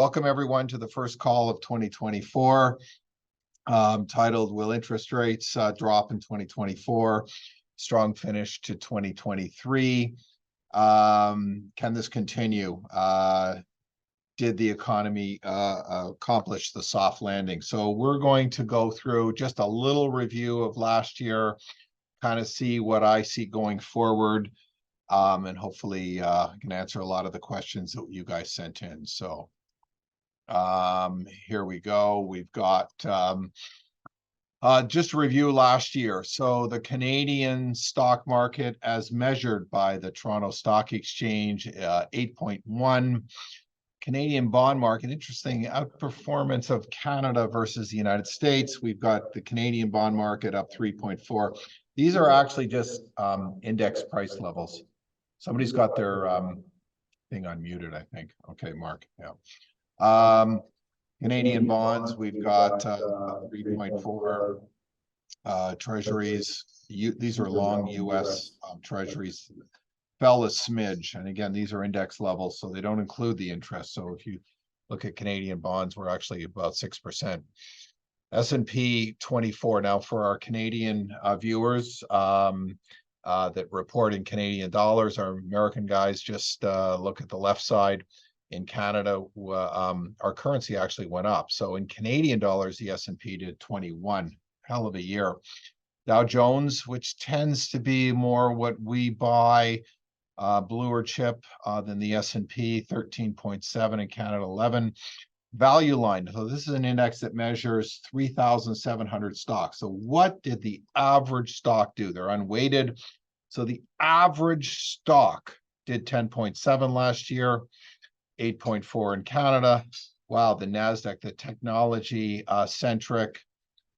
Welcome everyone to the first call of 2024, titled Will Interest Rates Drop in 2024? Strong finish to 2023. Can this continue? Did the economy accomplish the soft landing? So we're going to go through just a little review of last year, kind of see what I see going forward, and hopefully I can answer a lot of the questions that you guys sent in. So here we go. We've got just a review last year. So the Canadian stock market, as measured by the Toronto Stock Exchange, 8.1. Canadian bond market, interesting outperformance of Canada versus the United States. We've got the Canadian bond market up 3.4. These are actually just index price levels. Somebody's got their thing unmuted, I think. Okay, Mark. Yeah. Canadian bonds, we've got 3.4. Treasuries, these are long U.S. Treasuries, fell a smidge. And again, these are index levels, so they don't include the interest. So if you look at Canadian bonds, we're actually about 6%. S&P 24. Now for our Canadian viewers that report in Canadian dollars, our American guys just look at the left side. In Canada, our currency actually went up. So in Canadian dollars, the S&P did 21. Hell of a year. Dow Jones, which tends to be more what we buy, bluer chip than the S&P, 13.7 in Canada, 11. Value line. So this is an index that measures 3,700 stocks. So what did the average stock do? They're unweighted. So the average stock did 10.7 last year, 8.4 in Canada. Wow, the NASDAQ, the technology centric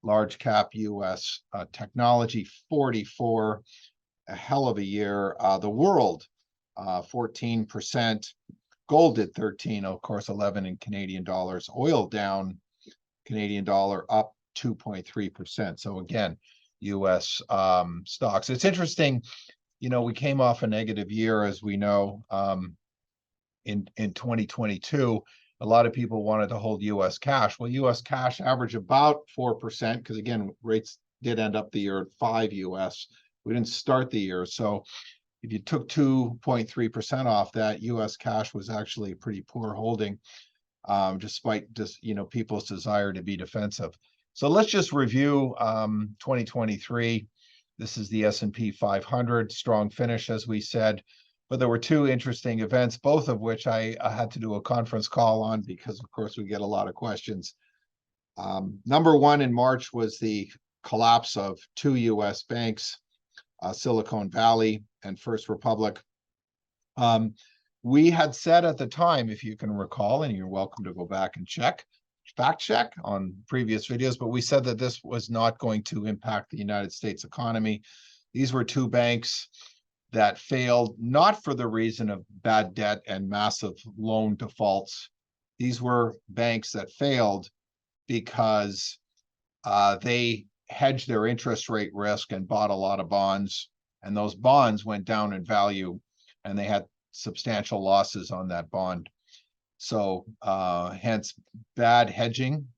large cap US technology, 44, a hell of a year. The world, 14%. Gold did 13, of course, 11 in Canadian dollars. Oil down, Canadian dollar up 2.3%. So again, US stocks. It's interesting, you know, we came off a negative year, as we know, in 2022. A lot of people wanted to hold U.S. cash. Well, U.S. cash averaged about 4%, because again, rates did end up the year at 5 U.S. We didn't start the year. So if you took 2.3% off that, U.S. cash was actually a pretty poor holding, despite just, you know, people's desire to be defensive. So let's just review 2023. This is the S&P 500, strong finish, as we said. But there were two interesting events, both of which I had to do a conference call on because, of course, we get a lot of questions. Number one in March was the collapse of two U.S. banks, Silicon Valley and First Republic. We had said at the time, if you can recall, and you're welcome to go back and fact check on previous videos, but we said that this was not going to impact the United States economy. These were two banks that failed, not for the reason of bad debt and massive loan defaults. These were banks that failed because they hedged their interest rate risk and bought a lot of bonds, and those bonds went down in value, and they had substantial losses on that bond. So hence bad hedging.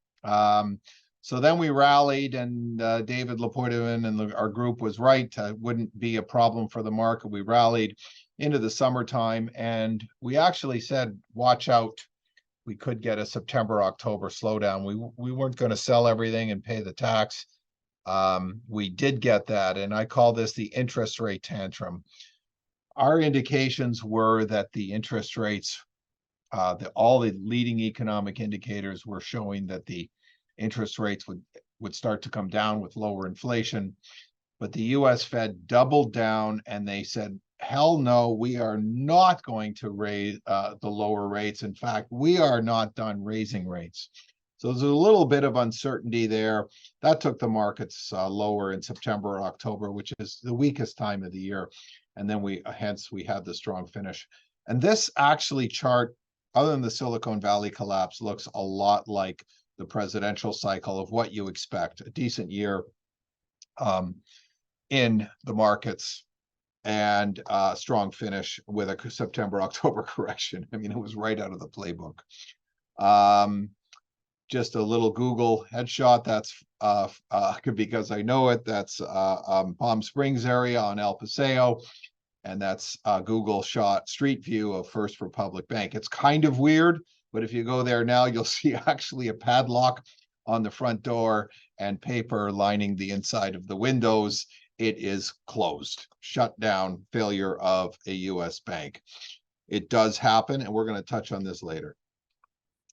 So then we rallied, and David LePoidevin and our group was right. Wouldn't be a problem for the market. We rallied into the summertime, and we actually said, watch out. We could get a September, October slowdown. We weren't going to sell everything and pay the tax. We did get that, and I call this the interest rate tantrum. Our indications were that the interest rates, all the leading economic indicators were showing that the interest rates would start to come down with lower inflation. But the U.S. Fed doubled down, and they said, hell no, we are not going to raise the lower rates. In fact, we are not done raising rates. So there's a little bit of uncertainty there. That took the markets lower in September or October, which is the weakest time of the year. And then hence we had the strong finish. And this actually chart, other than the Silicon Valley collapse, looks a lot like the presidential cycle of what you expect, a decent year in the markets, and a strong finish with a September, October correction. I mean, it was right out of the playbook. Just a little Google headshot. That's because I know it. That's Palm Springs area on El Paseo. And that's Google shot street view of First Republic Bank. It's kind of weird, but if you go there now, you'll see actually a padlock on the front door and paper lining the inside of the windows. It is closed, shut down, failure of a US bank. It does happen, and we're going to touch on this later.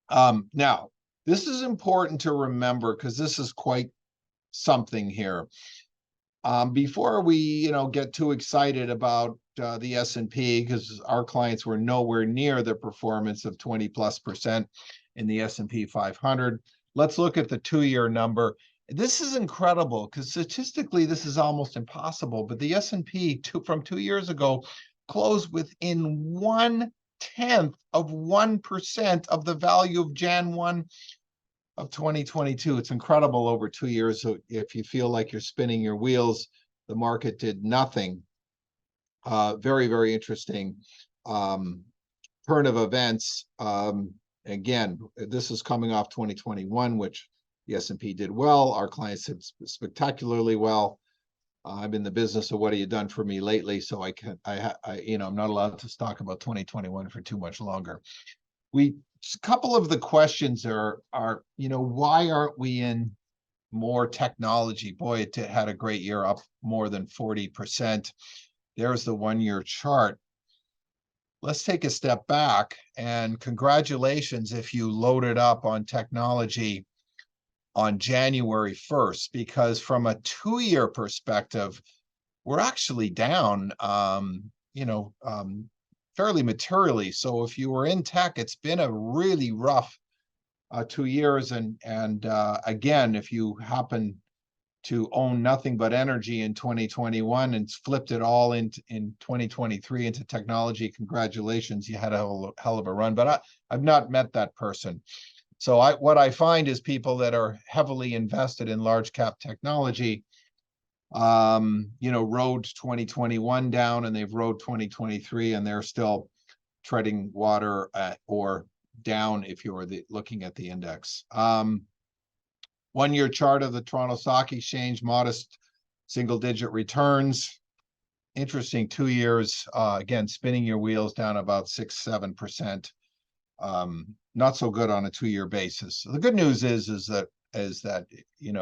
Now, this is important to remember because this is quite something here. Before we, get too excited about the S&P, because our clients were nowhere near the performance of 20+% in the S&P 500. Let's look at the 2-year number. This is incredible because statistically this is almost impossible, but the S&P from 2 years ago closed within 1/10 of 1% of the value of Jan 1 of 2022. It's incredible over 2 years. So if you feel like you're spinning your wheels, the market did nothing. Very, very interesting turn of events. Again, this is coming off 2021, which the S&P did well. Our clients did spectacularly well. I'm in the business of what have you done for me lately, so I'm not allowed to talk about 2021 for too much longer. A couple of the questions are, why aren't we in more technology? Boy, it had a great year, up more than 40%. There's the 1-year chart. Let's take a step back, and congratulations if you loaded up on technology on January 1st, because from a 2-year perspective, we're actually down, fairly materially. So if you were in tech, it's been a really rough 2 years. And again, if you happen to own nothing but energy in 2021 and flipped it all in 2023 into technology, congratulations, you had a hell of a run. But I've not met that person. So what I find is people that are heavily invested in large cap technology, rode 2021 down, and they've rode 2023, and they're still treading water or down if you're looking at the index. 1-year chart of the Toronto Stock Exchange, modest single-digit returns. Interesting 2 years, again, spinning your wheels down about 6-7%. Not so good on a 2-year basis. So the good news is that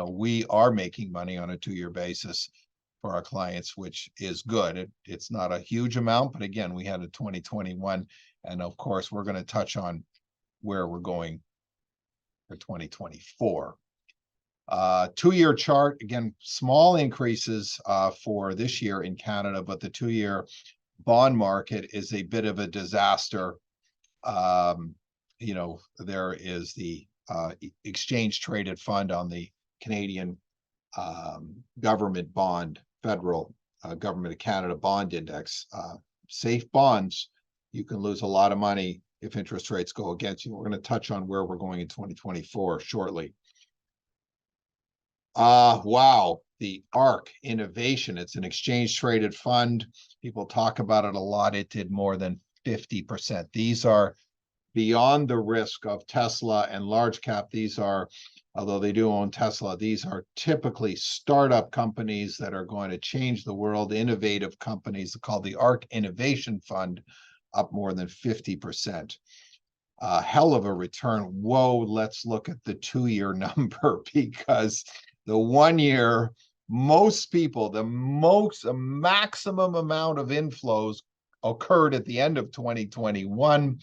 we are making money on a 2-year basis for our clients, which is good. It's not a huge amount, but again, we had a 2021, and of course, we're going to touch on where we're going for 2024. 2-year chart, again, small increases for this year in Canada, but the 2-year bond market is a bit of a disaster. There is the exchange traded fund on the Canadian government bond, federal government of Canada bond index. Safe bonds, you can lose a lot of money if interest rates go against you. We're going to touch on where we're going in 2024 shortly. Wow, the ARC Innovation. It's an exchange traded fund. People talk about it a lot. It did more than 50%. These are beyond the risk of Tesla and large cap. These are, although they do own Tesla, these are typically startup companies that are going to change the world, innovative companies called the ARC Innovation Fund, up more than 50%. Hell of a return. Whoa, let's look at the 2-year number, because the 1 year, most people, the maximum amount of inflows occurred at the end of 2021.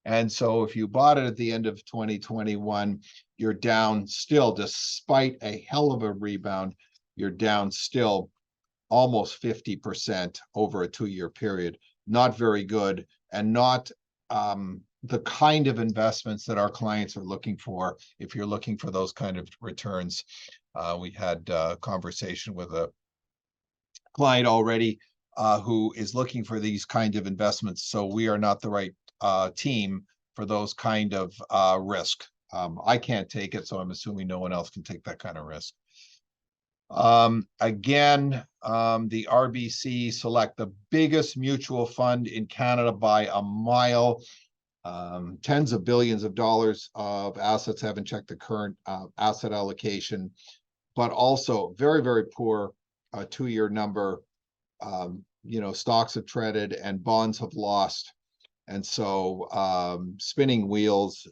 And so if you bought it at the end of 2021, you're down still, despite a hell of a rebound, you're down still almost 50% over a 2-year period. Not very good, and not the kind of investments that our clients are looking for if you're looking for those kind of returns. We had a conversation with a client already who is looking for these kind of investments. So we are not the right team for those kind of risk. I can't take it, so I'm assuming no one else can take that kind of risk. Again, the RBC Select, the biggest mutual fund in Canada by a mile. Tens of billions of dollars of assets. Haven't checked the current asset allocation, but also very, very poor 2-year number. Stocks have traded and bonds have lost. And so spinning wheels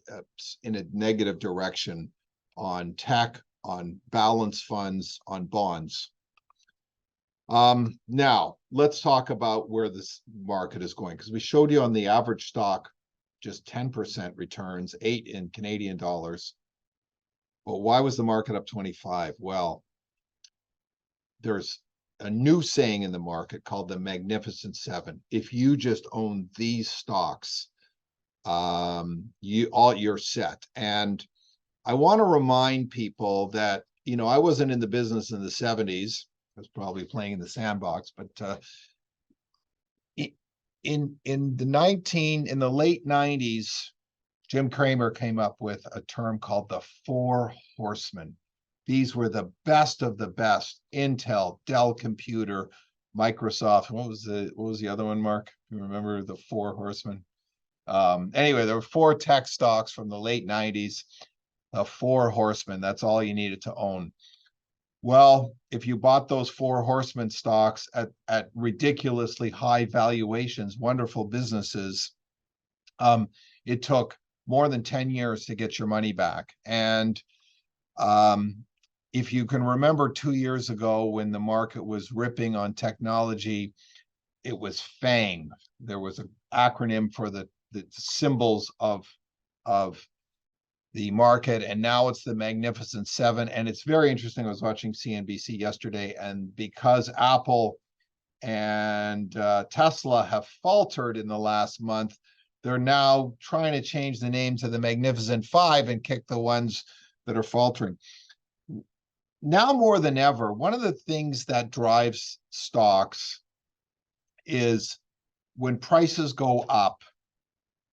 in a negative direction on tech, on balance funds, on bonds. Now, let's talk about where this market is going, because we showed you on the average stock, just 10% returns, 8 in Canadian dollars. But why was the market up 25? Well, there's a new saying in the market called the Magnificent Seven. If you just own these stocks, you're set. And I want to remind people that, I wasn't in the business in the 70s. I was probably playing in the sandbox, but in the late 90s, Jim Cramer came up with a term called the Four Horsemen. These were the best of the best: Intel, Dell Computer, Microsoft. What was the other one, Mark? You remember the Four Horsemen? Anyway, there were 4 tech stocks from the late 90s. The Four Horsemen. That's all you needed to own. Well, if you bought those Four Horsemen stocks at ridiculously high valuations, wonderful businesses, it took more than 10 years to get your money back. And if you can remember 2 years ago when the market was ripping on technology, it was FANG. There was an acronym for the symbols of the market, and now it's the Magnificent Seven. And it's very interesting. I was watching CNBC yesterday, and because Apple and Tesla have faltered in the last month, they're now trying to change the name to the Magnificent Five and kick the ones that are faltering. Now more than ever, one of the things that drives stocks is when prices go up,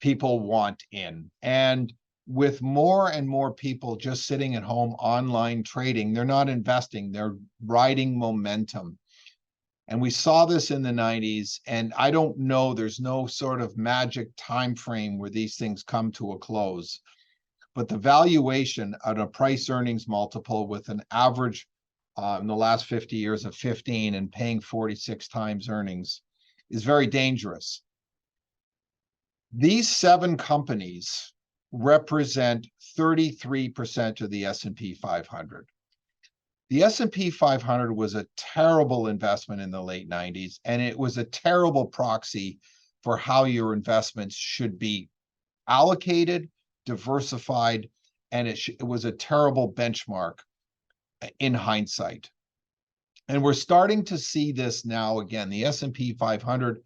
people want in. And with more and more people just sitting at home online trading, they're not investing, they're riding momentum. And we saw this in the 90s, and I don't know, there's no sort of magic time frame where these things come to a close. But the valuation at a price earnings multiple with an average in the last 50 years of 15 and paying 46 times earnings is very dangerous. These 7 companies represent 33% of the S&P 500. The S&P 500 was a terrible investment in the late 90s, and it was a terrible proxy for how your investments should be allocated, diversified, and it was a terrible benchmark in hindsight. And we're starting to see this now again. The S&P 500,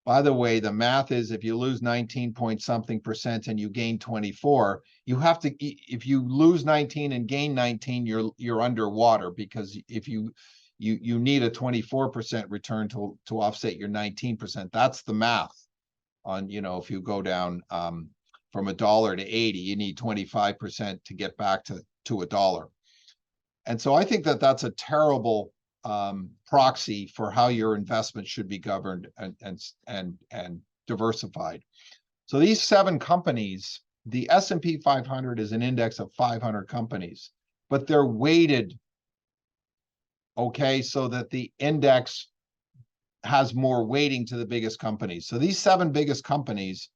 by the way, the math is if you lose 19 point something percent and you gain 24, you have to, if you lose 19 and gain 19, you're underwater, because if you need a 24% return to offset your 19%. That's the math on, if you go down from $1 to 80, you need 25% to get back to $1. And so I think that that's a terrible proxy for how your investment should be governed and diversified. So these 7 companies, the S&P 500 is an index of 500 companies, but they're weighted, okay, so that the index has more weighting to the biggest companies. So these 7 biggest companies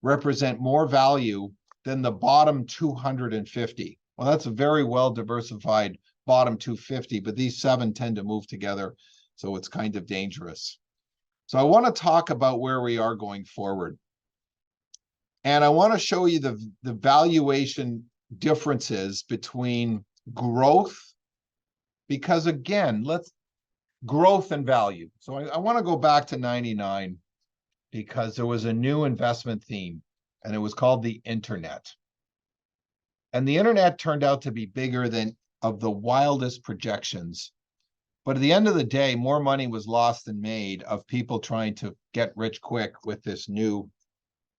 represent more value than the bottom 250. Well, that's a very well diversified bottom 250, but these 7 tend to move together, so it's kind of dangerous. So I want to talk about where we are going forward. And I want to show you the valuation differences between growth, because again, growth and value. So I want to go back to 99, because there was a new investment theme, and it was called the internet. And the internet turned out to be bigger than of the wildest projections. But at the end of the day, more money was lost than made of people trying to get rich quick with this new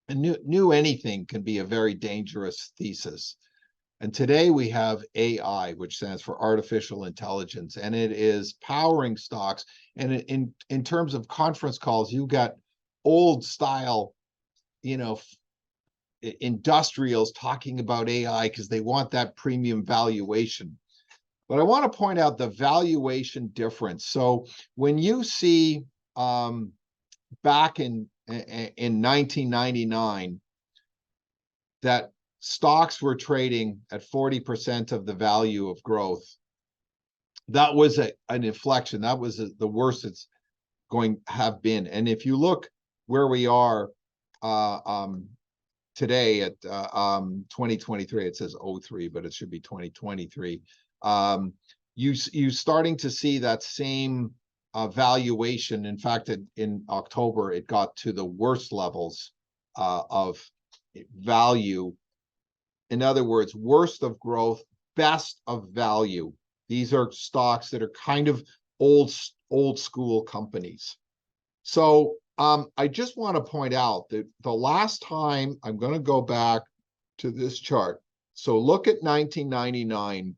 anything can be a very dangerous thesis. And today we have AI, which stands for artificial intelligence, and it is powering stocks. And in terms of conference calls, you got old style, industrials talking about AI because they want that premium valuation. But I want to point out the valuation difference. So when you see back in 1999 that stocks were trading at 40% of the value of growth, that was an inflection. That was the worst it's going to have been. And if you look where we are today at 2023, it says 03, but it should be 2023. You starting to see that same valuation. In fact, in October, it got to the worst levels of value. In other words, worst of growth, best of value. These are stocks that are kind of old school companies. So I just want to point out that the last time, I'm going to go back to this chart. So look at 1999.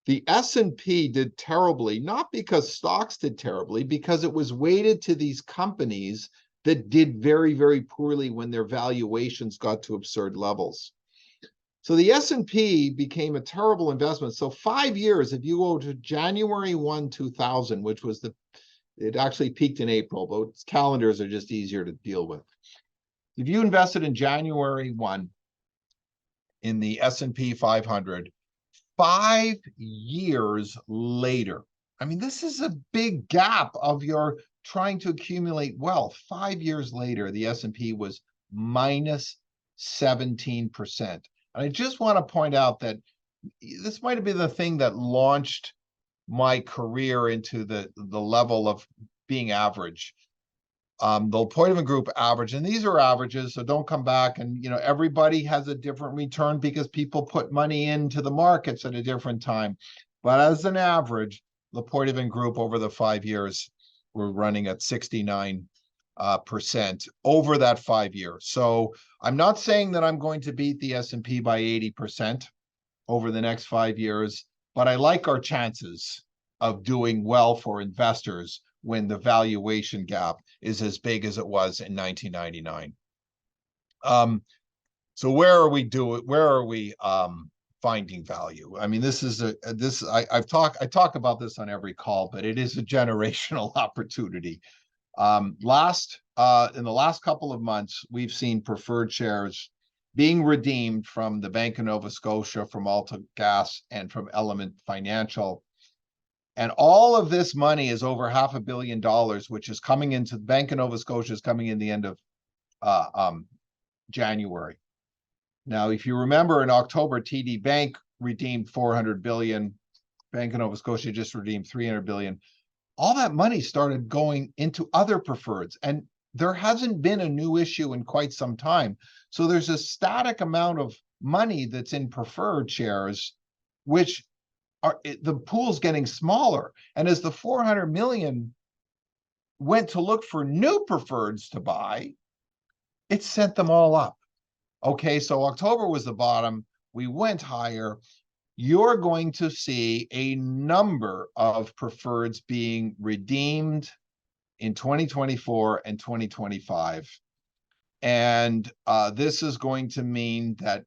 The S&P did terribly, not because stocks did terribly, because it was weighted to these companies that did very, very poorly when their valuations got to absurd levels. So the S&P became a terrible investment. So 5 years, if you go to January 1, 2000, which was it actually peaked in April, but calendars are just easier to deal with. If you invested in January 1 in the S&P 500, 5 years later, I mean, this is a big gap of your trying to accumulate wealth. 5 years later, the S&P was minus 17%. And I just want to point out that this might have been the thing that launched my career into the level of being average. The LePoidevin Group average, and these are averages, so don't come back and, everybody has a different return because people put money into the markets at a different time. But as an average, LePoidevin Group over the 5 years, we're running at 69% over that 5 years. So I'm not saying that I'm going to beat the S&P by 80% over the next 5 years, but I like our chances of doing well for investors when the valuation gap is as big as it was in 1999. So where are we finding value? I mean, this is I talk about this on every call, but it is a generational opportunity. In the last couple of months, we've seen preferred shares being redeemed from the Bank of Nova Scotia, from AltaGas, and from Element Financial. And all of this money is over $500 million, which is coming into the Bank of Nova Scotia, is coming in the end of January. Now, if you remember, in October, TD Bank redeemed $400 billion. Bank of Nova Scotia just redeemed $300 billion. All that money started going into other preferreds, and there hasn't been a new issue in quite some time. So there's a static amount of money that's in preferred shares, which the pool's getting smaller. And as the 400 million went to look for new preferreds to buy, it sent them all up. Okay, so October was the bottom. We went higher. You're going to see a number of preferreds being redeemed in 2024 and 2025. And this is going to mean that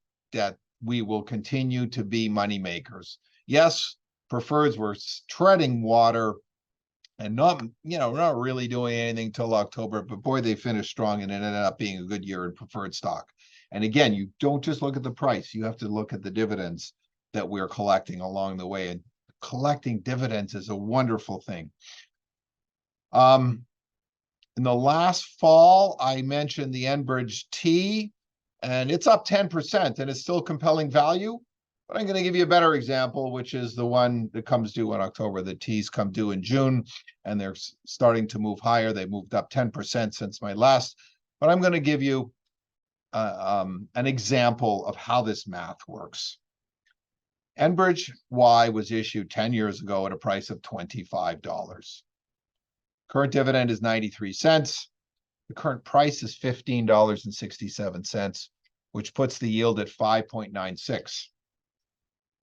we will continue to be money makers. Yes, preferreds were treading water and not really doing anything till October, but boy, they finished strong, and it ended up being a good year in preferred stock. And again, you don't just look at the price, you have to look at the dividends that we're collecting along the way. And collecting dividends is a wonderful thing. In the last fall, I mentioned the Enbridge T, and it's up 10%, and it's still compelling value. But I'm going to give you a better example, which is the one that comes due in October. The T's come due in June, and they're starting to move higher. They moved up 10% since my last. But I'm going to give you an example of how this math works. Enbridge Y was issued 10 years ago at a price of $25. Current dividend is 93 cents. The current price is $15.67, which puts the yield at 5.96.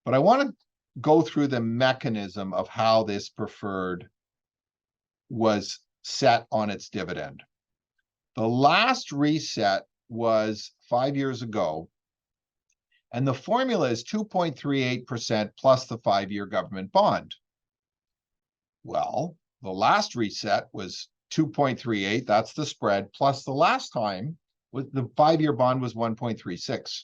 But I want to go through the mechanism of how this preferred was set on its dividend. The last reset was 5 years ago, and the formula is 2.38% plus the 5-year government bond. Well, the last reset was 2.38, that's the spread, plus the last time with the 5-year bond was 1.36.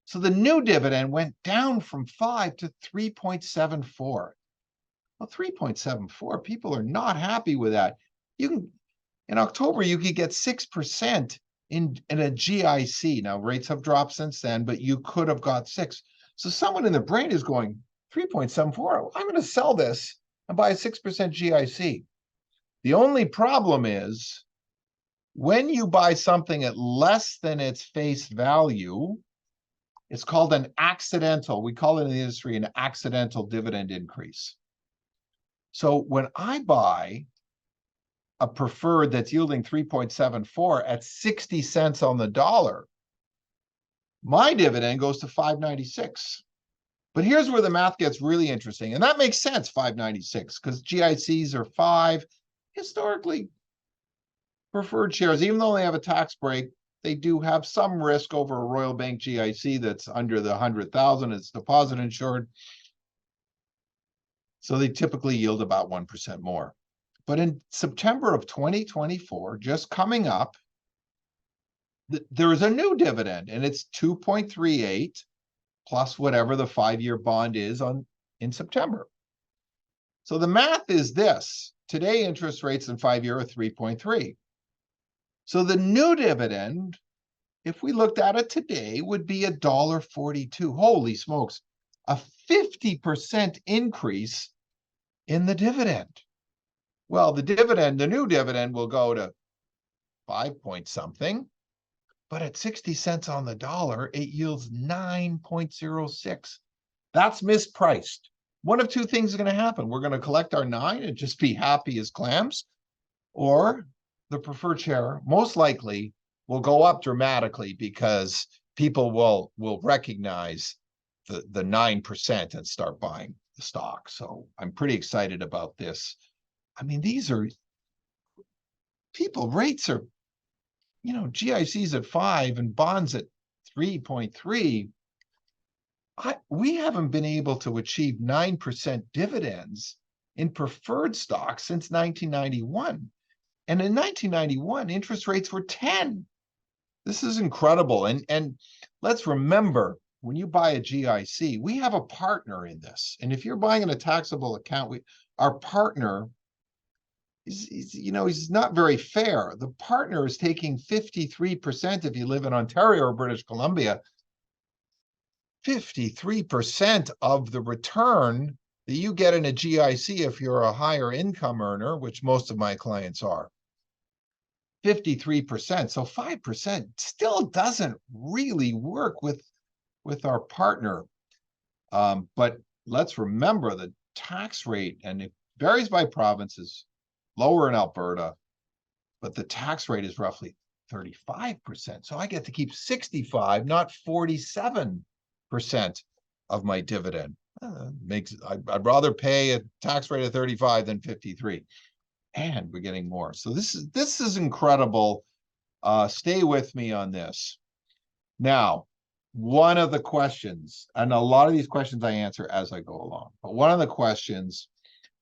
So the new dividend went down from 5 to 3.74. Well, 3.74, people are not happy with that. You can, in October, you could get 6% in a GIC. Now, rates have dropped since then, but you could have got 6. So someone in the brain is going, 3.74, I'm going to sell this and buy a 6% GIC. The only problem is when you buy something at less than its face value, it's called an accidental, we call it in the industry an accidental dividend increase. So when I buy a preferred that's yielding 3.74 at 60 cents on the dollar, my dividend goes to 5.96. But here's where the math gets really interesting. And that makes sense, 5.96, because GICs are 5. Historically, preferred shares, even though they have a tax break, they do have some risk over a Royal Bank GIC that's under the 100,000. It's deposit insured. So they typically yield about 1% more. But in September of 2024, just coming up, there is a new dividend, and it's 2.38 plus whatever the 5-year bond is in September. So the math is this. Today, interest rates in 5-year are 3.3. So the new dividend, if we looked at it today, would be $1.42. Holy smokes, a 50% increase in the dividend. Well, the new dividend will go to 5 point something, but at 60 cents on the dollar, it yields 9.06. That's mispriced. One of two things is going to happen. We're going to collect our 9 and just be happy as clams, or the preferred share most likely will go up dramatically because people will recognize the 9% and start buying the stock. So I'm pretty excited about this. I mean, these are rates are, GICs at 5 and bonds at 3.3. We haven't been able to achieve 9% dividends in preferred stocks since 1991. And in 1991, interest rates were 10. This is incredible. And let's remember, when you buy a GIC, we have a partner in this. And if you're buying in a taxable account, our partner he's not very fair. The partner is taking 53% if you live in Ontario or British Columbia, 53% of the return that you get in a GIC if you're a higher income earner, which most of my clients are. 53%. So 5% still doesn't really work with our partner. But let's remember the tax rate, and it varies by provinces, lower in Alberta, but the tax rate is roughly 35%. So I get to keep 65, not 47% of my dividend. I'd rather pay a tax rate of 35 than 53. And we're getting more. So this is incredible. Stay with me on this. Now, one of the questions, and a lot of these questions I answer as I go along, but one of the questions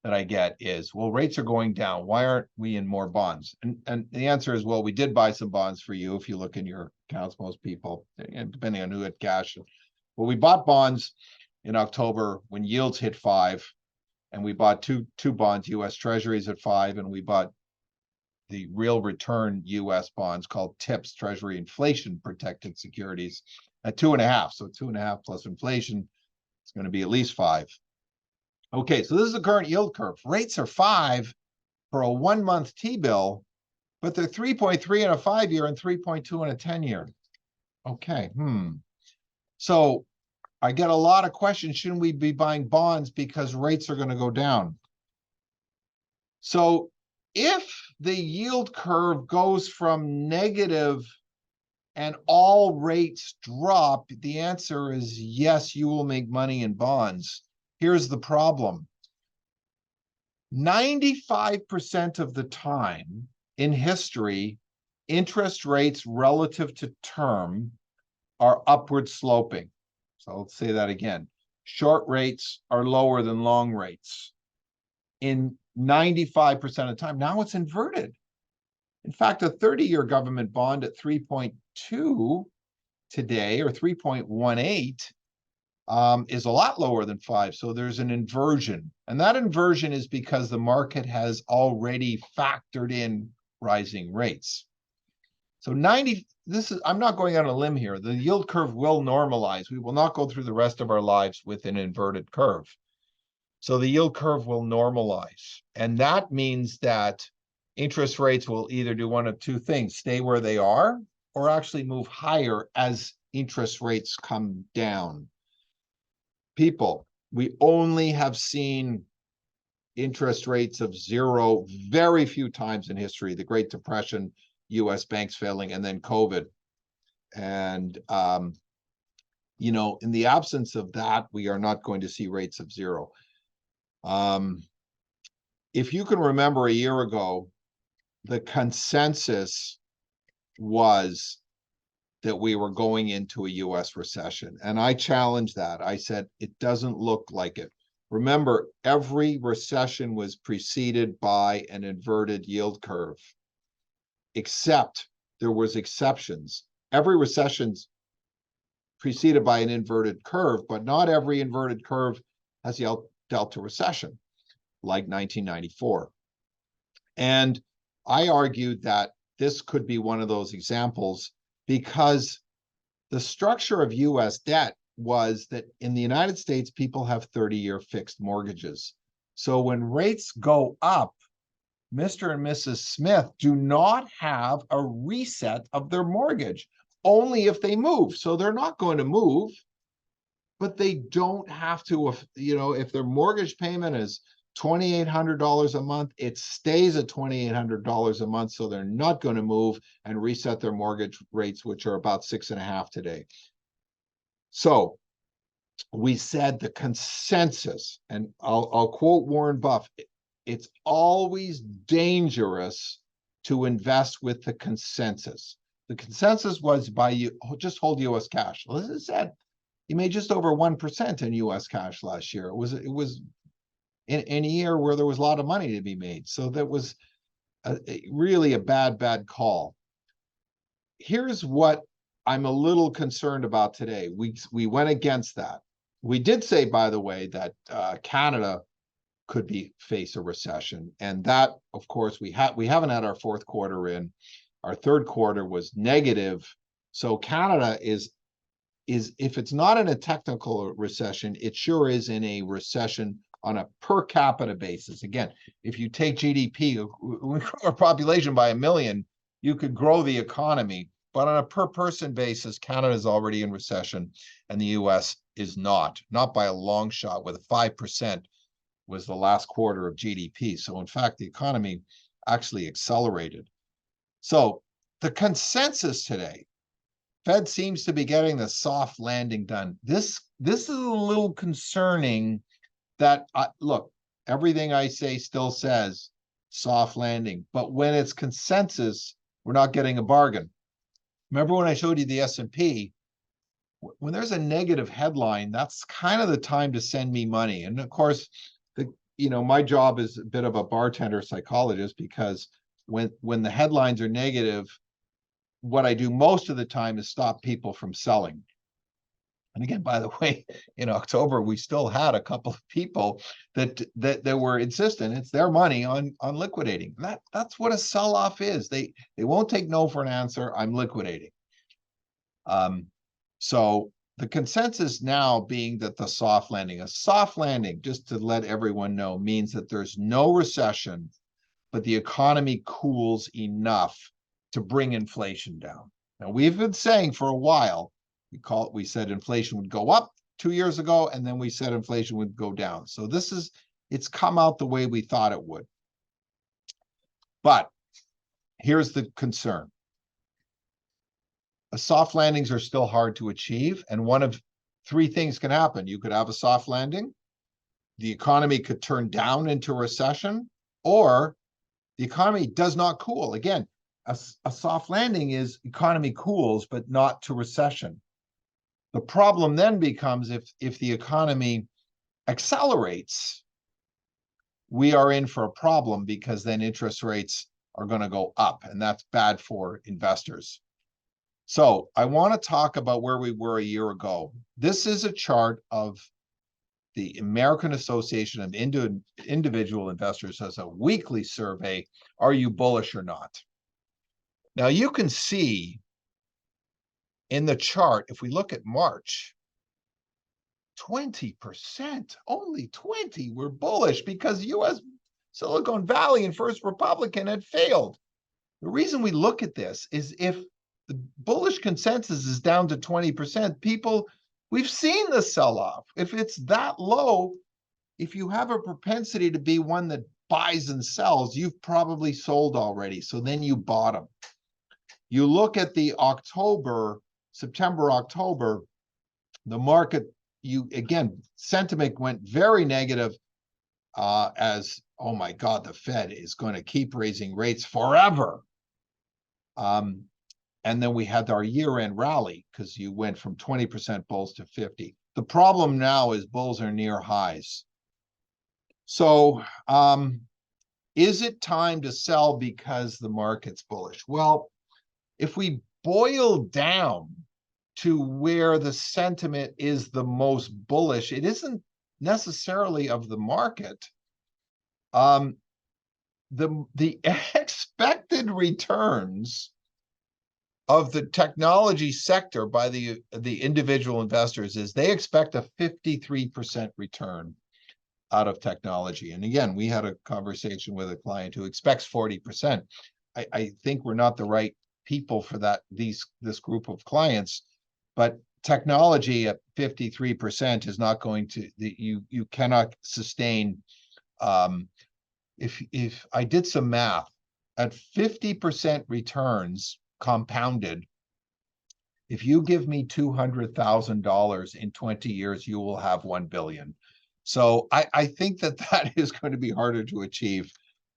that I get is, well, rates are going down. Why aren't we in more bonds? And the answer is, well, we did buy some bonds for you. If you look in your accounts, most people, depending on who had cash. Well, we bought bonds in October when yields hit 5. And we bought two bonds, U.S. Treasuries at 5, and we bought the real return U.S. bonds called TIPS, Treasury Inflation Protected Securities, at 2.5. So 2.5 plus inflation is going to be at least 5. Okay, so this is the current yield curve. Rates are 5 for a 1-month T-bill, but they're 3.3 in a 5-year and 3.2 in a 10-year. Okay, So I get a lot of questions. Shouldn't we be buying bonds because rates are going to go down? So if the yield curve goes from negative and all rates drop, the answer is yes, you will make money in bonds. Here's the problem. 95% of the time in history, interest rates relative to term are upward sloping. So let's say that again. Short rates are lower than long rates in 95% of the time. Now it's inverted. In fact, a 30-year government bond at 3.2 today, or 3.18, is a lot lower than 5. So there's an inversion. And that inversion is because the market has already factored in rising rates. So I'm not going on a limb here. The yield curve will normalize. We will not go through the rest of our lives with an inverted curve. So the yield curve will normalize. And that means that interest rates will either do one of two things: stay where they are, or actually move higher as interest rates come down. People, we only have seen interest rates of zero very few times in history: the Great Depression, US banks failing, and then COVID. And, you know, in the absence of that, we are not going to see rates of zero. If you can remember a year ago, the consensus was that we were going into a US recession. And I challenged that. I said, it doesn't look like it. Remember, every recession was preceded by an inverted yield curve, except there was exceptions. Every recession's preceded by an inverted curve, but not every inverted curve has dealt to recession, like 1994. And I argued that this could be one of those examples, because the structure of US debt was that in the United States, people have 30-year fixed mortgages. So when rates go up, Mr. and Mrs. Smith do not have a reset of their mortgage, only if they move. So they're not going to move, but they don't have to, you know, if their mortgage payment is $2,800 a month, it stays at $2,800 a month. So they're not going to move and reset their mortgage rates, which are about 6.5 today. So we said the consensus, and I'll quote Warren Buffett, it's always dangerous to invest with the consensus. The consensus was just hold US cash. Well, as I said, he made just over 1% in US cash last year. It was in a year where there was a lot of money to be made. So that was really a bad call. Here's what I'm a little concerned about today. We went against that. We did say, by the way, that Canada could face a recession, and that, of course, we haven't had our fourth quarter in. Our third quarter was negative. So Canada is if it's not in a technical recession, it sure is in a recession on a per capita basis. Again, if you take GDP, we grow our population by 1 million, you could grow the economy. But on a per person basis, Canada is already in recession, and the US is not by a long shot, with a 5% was the last quarter of GDP. So in fact, the economy actually accelerated. So the consensus today, Fed seems to be getting the soft landing done. This is a little concerning that, look, everything I say still says soft landing, but when it's consensus, we're not getting a bargain. Remember when I showed you the S&P? When there's a negative headline, that's kind of the time to send me money. And of course, my job is a bit of a bartender psychologist, because when the headlines are negative, what I do most of the time is stop people from selling. And again, by the way, in October, we still had a couple of people that were insistent it's their money on liquidating. That's what a sell-off is. They won't take no for an answer. I'm liquidating. So the consensus now being that a soft landing, just to let everyone know, means that there's no recession, but the economy cools enough to bring inflation down. Now, we've been saying for a while, we said inflation would go up 2 years ago, and then we said inflation would go down. So it's come out the way we thought it would. But here's the concern. Soft landings are still hard to achieve, and one of three things can happen. You could have a soft landing, the economy could turn down into recession, or the economy does not cool. Again, a soft landing is economy cools, but not to recession. The problem then becomes if the economy accelerates, we are in for a problem because then interest rates are going to go up, and that's bad for investors. So I want to talk about where we were a year ago. This is a chart of the American Association of Individual Investors as a weekly survey. Are you bullish or not? Now you can see in the chart, if we look at March, 20%, only 20 were bullish because US Silicon Valley and First Republican had failed. The reason we look at this is if the bullish consensus is down to 20%, we've seen the sell-off. If it's that low, if you have a propensity to be one that buys and sells, you've probably sold already. So then you bottom. You look at the September, October, the market, again, sentiment went very negative as, oh my God, the Fed is going to keep raising rates forever. And then we had our year-end rally because you went from 20% bulls to 50. The problem now is bulls are near highs. So is it time to sell because the market's bullish? Well, if we boil down to where the sentiment is the most bullish, it isn't necessarily of the market. The expected returns of the technology sector by the individual investors is they expect a 53% return out of technology. And again, we had a conversation with a client who expects 40%. I think we're not the right people for this group of clients, but technology at 53% is not going to, you cannot sustain. If I did some math, at 50% returns compounded, if you give me $200,000 in 20 years, you will have 1 billion. So I think that is going to be harder to achieve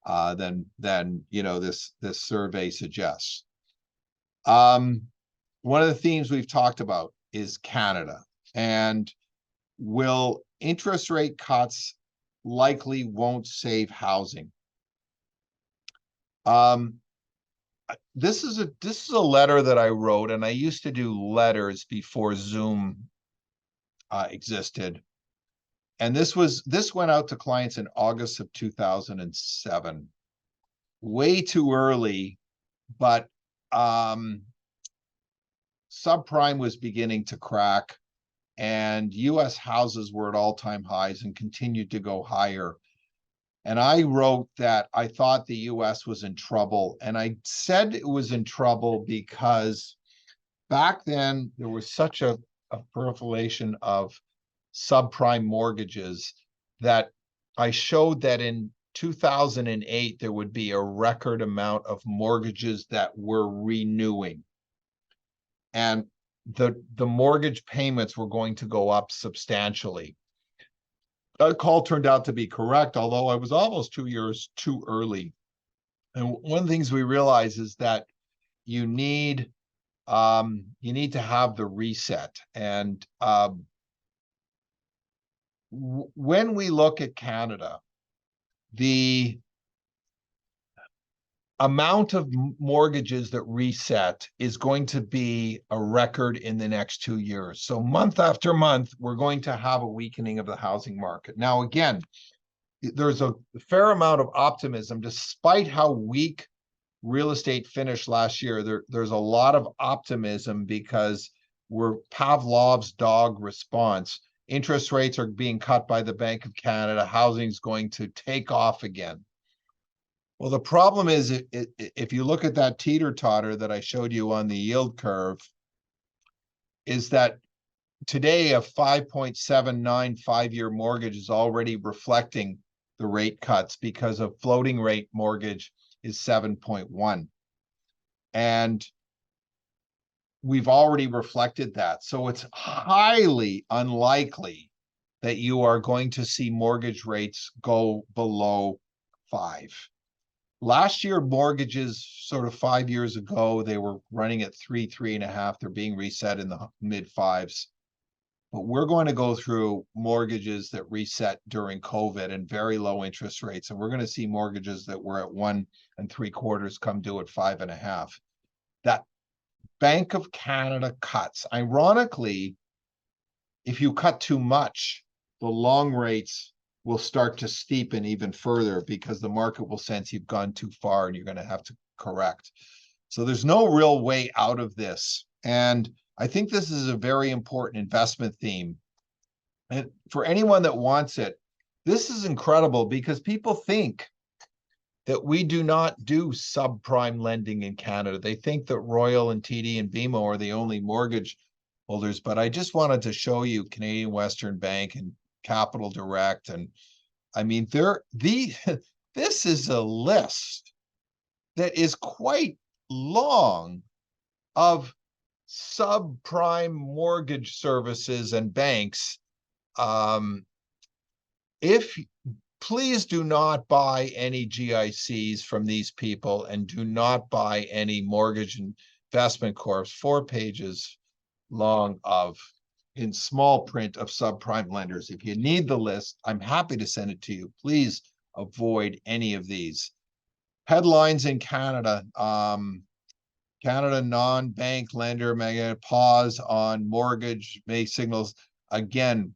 than this survey suggests. One of the themes we've talked about is Canada, and will interest rate cuts likely won't save housing. This is a letter that I wrote, and I used to do letters before Zoom existed. And this went out to clients in August of 2007. Way too early, but subprime was beginning to crack, and US houses were at all-time highs and continued to go higher. And I wrote that I thought the US was in trouble. And I said it was in trouble because back then there was such a proliferation of subprime mortgages that I showed that in 2008, there would be a record amount of mortgages that were renewing. And the mortgage payments were going to go up substantially. That call turned out to be correct, although I was almost 2 years too early. And one of the things we realize is that you need to have the reset. And when we look at Canada, the amount of mortgages that reset is going to be a record in the next 2 years. So month after month, we're going to have a weakening of the housing market. Now, again, there's a fair amount of optimism, despite how weak real estate finished last year. There's a lot of optimism because we're Pavlov's dog response. Interest rates are being cut by the Bank of Canada. Housing is going to take off again. Well, the problem is if you look at that teeter-totter that I showed you on the yield curve, is that today a 5.79 5-year mortgage is already reflecting the rate cuts because a floating rate mortgage is 7.1. And we've already reflected that. So it's highly unlikely that you are going to see mortgage rates go below 5. Last year, mortgages sort of 5 years ago, they were running at 3.5. They're being reset in the mid fives. But we're going to go through mortgages that reset during COVID and very low interest rates. And we're going to see mortgages that were at 1.75 come due at 5.5. That Bank of Canada cuts. Ironically, if you cut too much, the long rates will start to steepen even further because the market will sense you've gone too far and you're going to have to correct. So there's no real way out of this. And I think this is a very important investment theme. And for anyone that wants it, this is incredible because people think that we do not do subprime lending in Canada. They think that Royal and TD and BMO are the only mortgage holders, but I just wanted to show you Canadian Western Bank and Capital Direct. And I mean, this is a list that is quite long of subprime mortgage services and banks. Please do not buy any GICs from these people and do not buy any mortgage investment corps. 4 pages long in small print of subprime lenders. If you need the list, I'm happy to send it to you. Please avoid any of these. Headlines in Canada. Canada non-bank lender may pause on mortgage May signals. Again,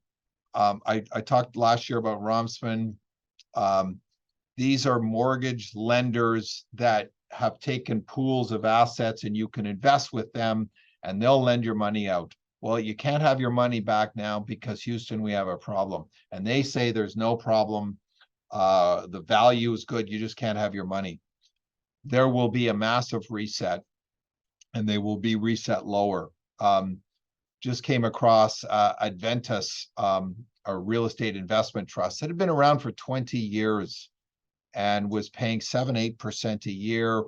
I talked last year about Romsman. These are mortgage lenders that have taken pools of assets and you can invest with them and they'll lend your money out. Well, you can't have your money back now because Houston, we have a problem. And they say there's no problem. The value is good. You just can't have your money. There will be a massive reset and they will be reset lower. Just came across Adventus, a real estate investment trust that had been around for 20 years and was paying 7-8% a year.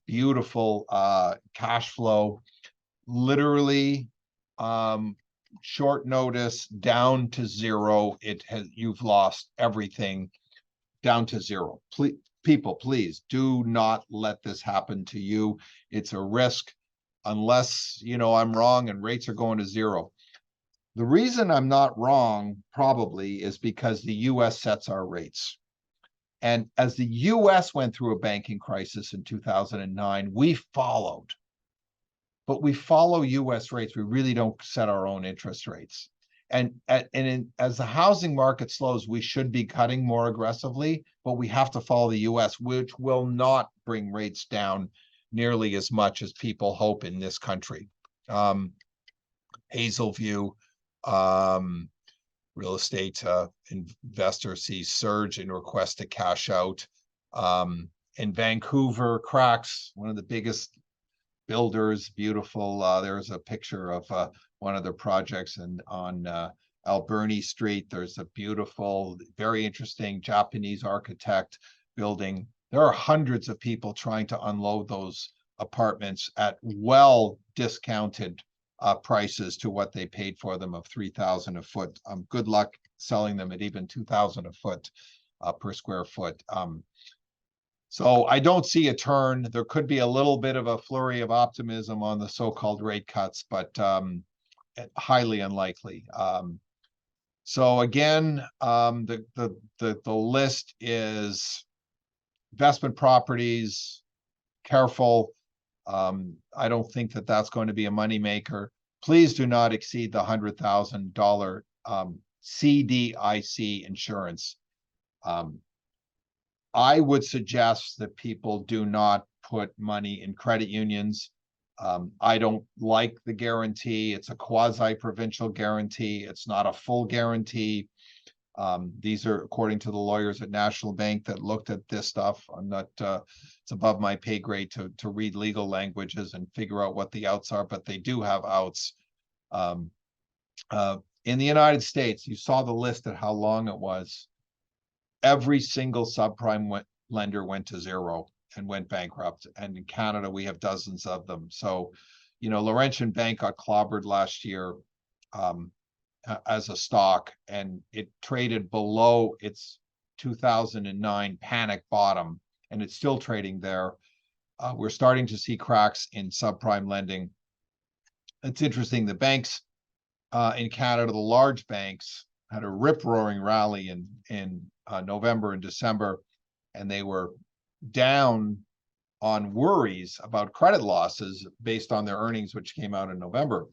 Beautiful cash flow, literally short notice down to zero. You've lost everything down to zero. People, please do not let this happen to you. It's a risk unless, I'm wrong and rates are going to zero. The reason I'm not wrong probably is because the US sets our rates. And as the US went through a banking crisis in 2009, we followed. But we follow US rates. We really don't set our own interest rates. And as the housing market slows, we should be cutting more aggressively, but we have to follow the US, which will not bring rates down nearly as much as people hope in this country. Hazelview, real estate investor sees surge in requests to cash out. In Vancouver, Cracks, one of the biggest builders, beautiful. There's a picture of one of their projects on Alberni Street. There's a beautiful, very interesting Japanese architect building. There are hundreds of people trying to unload those apartments at well discounted prices to what they paid for them of $3,000 a foot. Good luck selling them at even $2,000 a foot per square foot. So I don't see a turn. There could be a little bit of a flurry of optimism on the so-called rate cuts, but highly unlikely. So again, the list is investment properties, careful. I don't think that that's going to be a moneymaker. Please do not exceed the $100,000 CDIC insurance. I would suggest that people do not put money in credit unions. I don't like the guarantee. It's a quasi-provincial guarantee. It's not a full guarantee. These are according to the lawyers at National Bank that looked at this stuff. I'm not, it's above my pay grade to read legal languages and figure out what the outs are, but they do have outs. In the United States, you saw the list at how long it was. Every single subprime lender went to zero and went bankrupt. And in Canada, we have dozens of them. So, Laurentian Bank got clobbered last year as a stock, and it traded below its 2009 panic bottom, and it's still trading there. We're starting to see cracks in subprime lending. It's interesting. The banks in Canada, the large banks, had a rip-roaring rally in November and December, and they were down on worries about credit losses based on their earnings, which came out in November.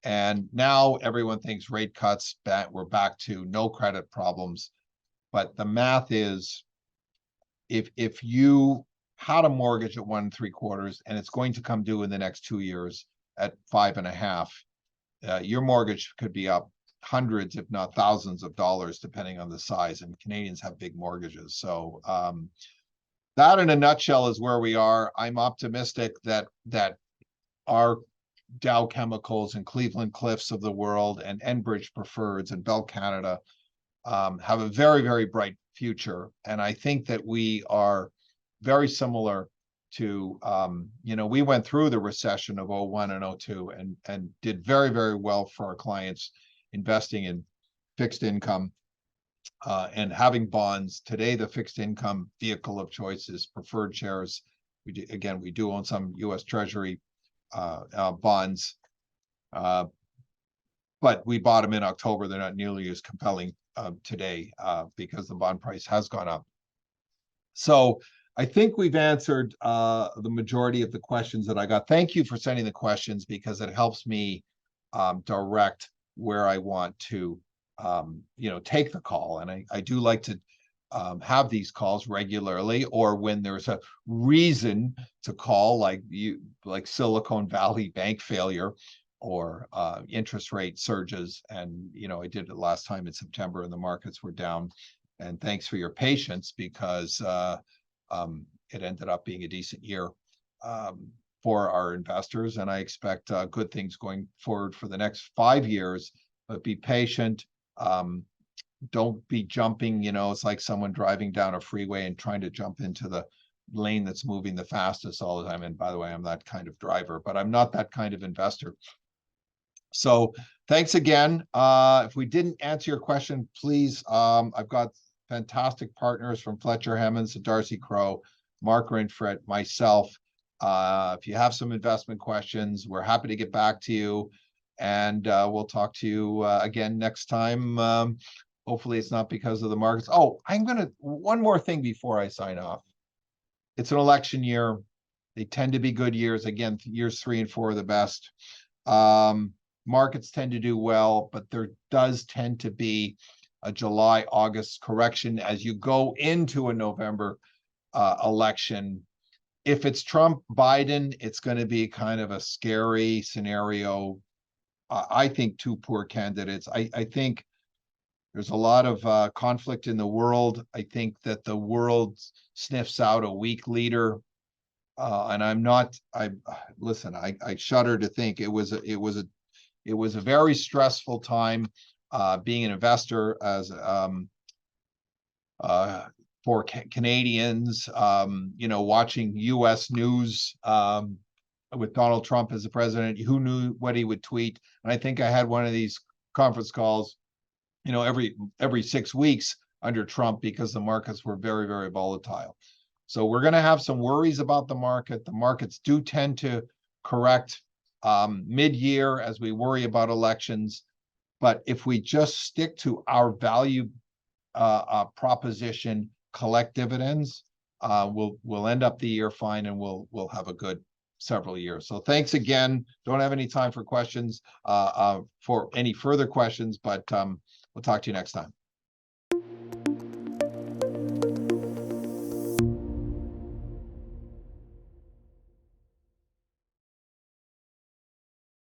And now everyone thinks rate cuts, we're back to no credit problems. But the math is, if you had a mortgage at 1 3/4 and it's going to come due in the next 2 years at 5.5, your mortgage could be up hundreds, if not thousands of dollars, depending on the size. And Canadians have big mortgages. So that in a nutshell is where we are. I'm optimistic that our Dow Chemicals and Cleveland Cliffs of the world and Enbridge Preferreds and Bell Canada have a very, very bright future. And I think that we are very similar to, we went through the recession of 01 and 02 and did very, very well for our clients investing in fixed income and having bonds. Today, the fixed income vehicle of choice is preferred shares. We do own some U.S. Treasury bonds, but we bought them in October. They're not nearly as compelling today because the bond price has gone up. So I think we've answered the majority of the questions that I got. Thank you for sending the questions, because it helps me direct where I want to take the call. And I do like to have these calls regularly, or when there's a reason to call, like Silicon Valley Bank failure or interest rate surges. And I did it last time in September and the markets were down. And thanks for your patience, because it ended up being a decent year for our investors. And I expect good things going forward for the next 5 years. But be patient. Don't be jumping. It's like someone driving down a freeway and trying to jump into the lane that's moving the fastest all the time. And by the way, I'm that kind of driver, but I'm not that kind of investor. So thanks again. If we didn't answer your question, please, I've got fantastic partners from Fletcher Hemmons to Darcy Crow, Mark Rinfret, myself. If you have some investment questions, we're happy to get back to you. And we'll talk to you again next time. Hopefully it's not because of the markets. Oh, one more thing before I sign off. It's an election year. They tend to be good years. Again, years 3 and 4 are the best. Markets tend to do well, but there does tend to be a July, August correction as you go into a November election. If it's Trump, Biden, it's going to be kind of a scary scenario. I think 2 poor candidates. I think there's a lot of conflict in the world. I think that the world sniffs out a weak leader. And I shudder to think it was a very stressful time being an investor as for Canadians, watching US news with Donald Trump as the president. Who knew what he would tweet? And I think I had one of these conference calls, every 6 weeks under Trump, because the markets were very, very volatile. So we're going to have some worries about the market. The markets do tend to correct mid-year as we worry about elections. But if we just stick to our value proposition, collect dividends, we'll end up the year fine, and we'll have a good several years. So thanks again. Don't have any time for questions, for any further questions, but we'll talk to you next time.